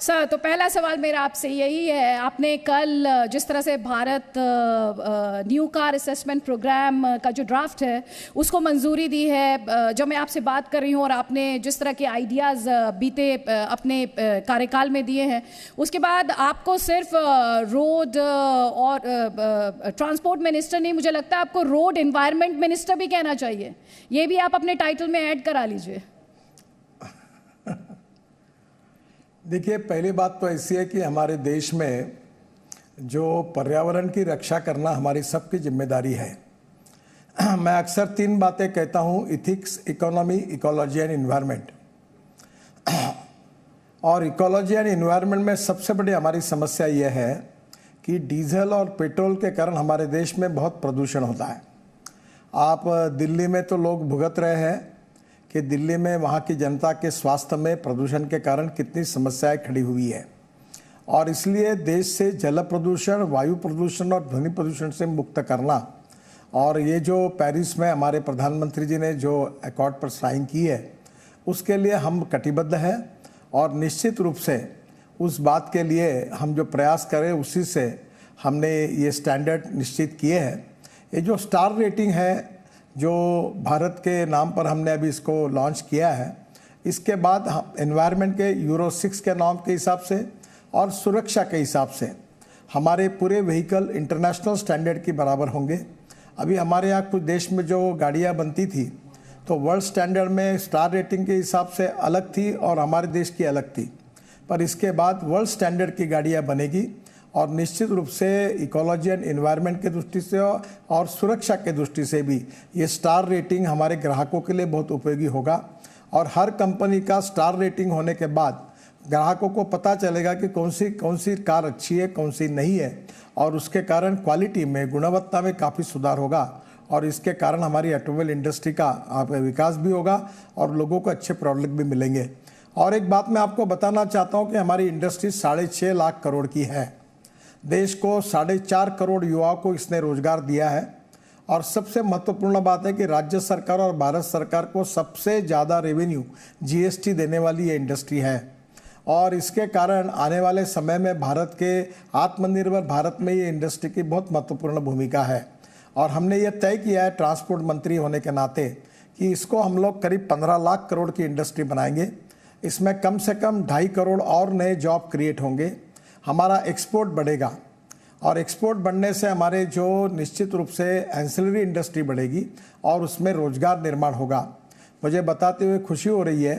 Sir, तो पहला सवाल मेरा आपसे यही है, आपने कल जिस तरह से Bharat new car assessment program का जो ड्राफ्ट है उसको मंजूरी दी है, जो मैं आपसे बात कर रही हूँ, और आपने जिस तरह के आइडियाज़ बीते अपने कार्यकाल में दिए हैं, उसके बाद आपको सिर्फ रोड और ट्रांसपोर्ट मिनिस्टर नहीं, मुझे लगता है आपको रोड एनवायरनमेंट मिनिस्टर भी कहना चाहिए। ये भी आप अपने टाइटल में ऐड करा लीजिए। देखिए, पहली बात तो ऐसी है कि हमारे देश में जो पर्यावरण की रक्षा करना हमारी सबकी जिम्मेदारी है। मैं अक्सर 3 बातें कहता हूँ: ethics, economy, ecology and environment. और इकोलॉजी एंड इन्वायरमेंट में सबसे बड़ी हमारी समस्या यह है कि डीजल और पेट्रोल के कारण हमारे देश में बहुत प्रदूषण होता है। आप दिल्ली में तो लोग भुगत रहे हैं कि दिल्ली में वहाँ की जनता के स्वास्थ्य में प्रदूषण के कारण कितनी समस्याएं खड़ी हुई है, और इसलिए देश से जल प्रदूषण, वायु प्रदूषण और ध्वनि प्रदूषण से मुक्त करना, और ये जो पेरिस में हमारे प्रधानमंत्री जी ने जो अकॉर्ड पर साइन की है, उसके लिए हम कटिबद्ध हैं। और निश्चित रूप से उस बात के लिए हम जो प्रयास करें, उसी से हमने ये स्टैंडर्ड निश्चित किए हैं। ये जो स्टार रेटिंग है, जो भारत के नाम पर हमने अभी इसको लॉन्च किया है, इसके बाद हम एनवायरनमेंट के यूरो 6 के नाम के हिसाब से और सुरक्षा के हिसाब से हमारे पूरे व्हीकल इंटरनेशनल स्टैंडर्ड के बराबर होंगे। अभी हमारे यहाँ कुछ देश में जो गाड़ियाँ बनती थी तो वर्ल्ड स्टैंडर्ड में स्टार रेटिंग के हिसाब से अलग थी और हमारे देश की अलग थी, पर इसके बाद वर्ल्ड स्टैंडर्ड की गाड़ियाँ बनेगी, और निश्चित रूप से इकोलॉजी एंड एनवायरनमेंट के दृष्टि से और सुरक्षा के दृष्टि से भी ये स्टार रेटिंग हमारे ग्राहकों के लिए बहुत उपयोगी होगा। और हर कंपनी का स्टार रेटिंग होने के बाद ग्राहकों को पता चलेगा कि कौन सी कार अच्छी है, कौन सी नहीं है, और उसके कारण क्वालिटी में, गुणवत्ता में काफ़ी सुधार होगा, और इसके कारण हमारी ऑटोमोबाइल इंडस्ट्री का विकास भी होगा और लोगों को अच्छे प्रोडक्ट भी मिलेंगे। और एक बात मैं आपको बताना चाहता हूँ कि हमारी इंडस्ट्री 6.5 लाख करोड़ की है। देश को 4.5 करोड़ युवाओं को इसने रोजगार दिया है, और सबसे महत्वपूर्ण बात है कि राज्य सरकार और भारत सरकार को सबसे ज़्यादा रेवेन्यू जीएसटी देने वाली ये इंडस्ट्री है। और इसके कारण आने वाले समय में भारत के आत्मनिर्भर भारत में ये इंडस्ट्री की बहुत महत्वपूर्ण भूमिका है। और हमने ये तय किया है ट्रांसपोर्ट मंत्री होने के नाते कि इसको हम लोग करीब 15 लाख करोड़ की इंडस्ट्री बनाएंगे। इसमें कम से कम 2.5 करोड़ और नए जॉब क्रिएट होंगे। हमारा एक्सपोर्ट बढ़ेगा, और एक्सपोर्ट बढ़ने से हमारे जो निश्चित रूप से एंसिलरी इंडस्ट्री बढ़ेगी और उसमें रोजगार निर्माण होगा। मुझे बताते हुए खुशी हो रही है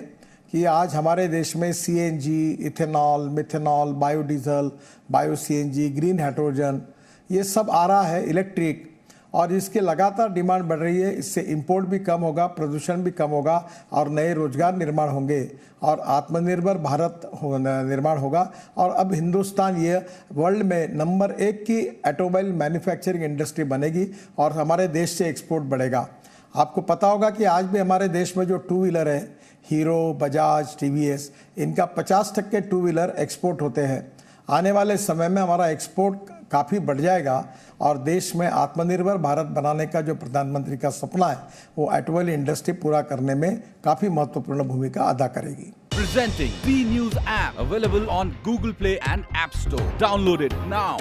कि आज हमारे देश में CNG, ethanol, methanol, biodiesel, bio CNG, green hydrogen, ये सब आ रहा है, इलेक्ट्रिक, और इसकी लगातार डिमांड बढ़ रही है। इससे इंपोर्ट भी कम होगा, प्रदूषण भी कम होगा, और नए रोजगार निर्माण होंगे, और आत्मनिर्भर भारत निर्माण होगा। और अब हिंदुस्तान ये वर्ल्ड में नंबर 1 की ऑटोमोबाइल मैन्युफैक्चरिंग इंडस्ट्री बनेगी, और हमारे देश से एक्सपोर्ट बढ़ेगा। आपको पता होगा कि आज भी हमारे देश में जो 2 व्हीलर है, हीरो, बजाज, टीवीएस, इनका 50% 2 व्हीलर एक्सपोर्ट होते हैं। आने वाले समय में हमारा एक्सपोर्ट काफ़ी बढ़ जाएगा, और देश में आत्मनिर्भर भारत बनाने का जो प्रधानमंत्री का सपना है, वो ऑटोमोबाइल इंडस्ट्री पूरा करने में काफ़ी महत्वपूर्ण भूमिका अदा करेगी। Presenting B News app, available on Google Play and App Store. Download it now.